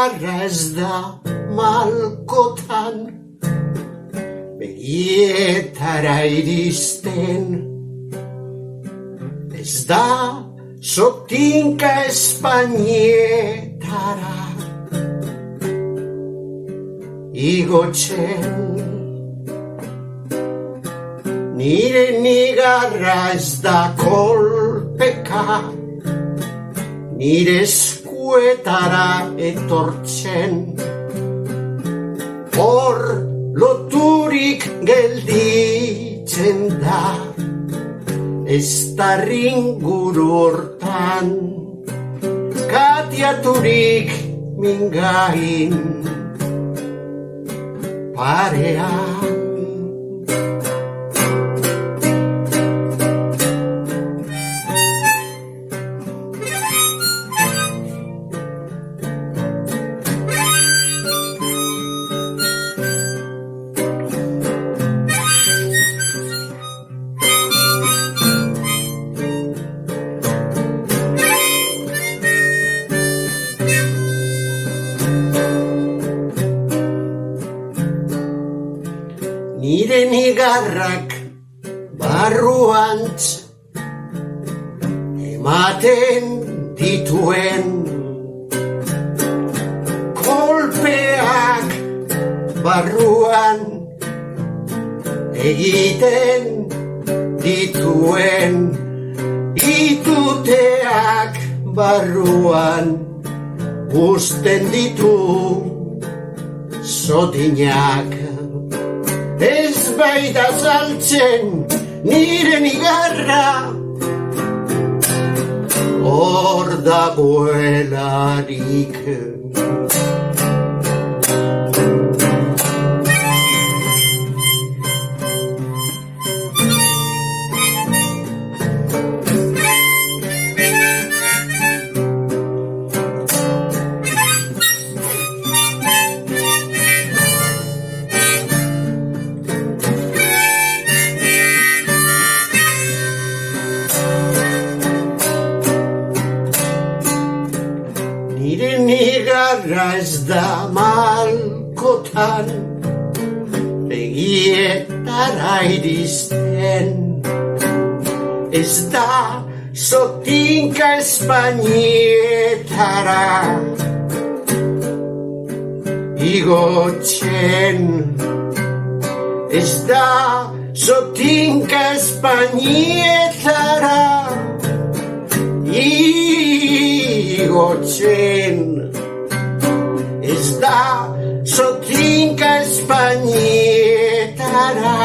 nigarra ez da malkotan, begietara iristen. Ez da sotinka Espainietara igotzen. Nire nigarra ez da kolpeka, nire eskuetara etortzen. Hor loturik gelditzen da, ez da ringuru hortan, katiaturik mingain parean. Nire nigarrak barruantz ematen dituen, kolpeak barruan egiten dituen, ituteak barruan uzten ditu zotinak. Ez baita saltzen nire nigarra, hor dagoelarik. Nire nigarra ez da malkotan, begietara iristen. Ez da sotinka Espainietara igotzen. Ez da sotinka Espainietara igotzen. Ez da sotinka Espainietara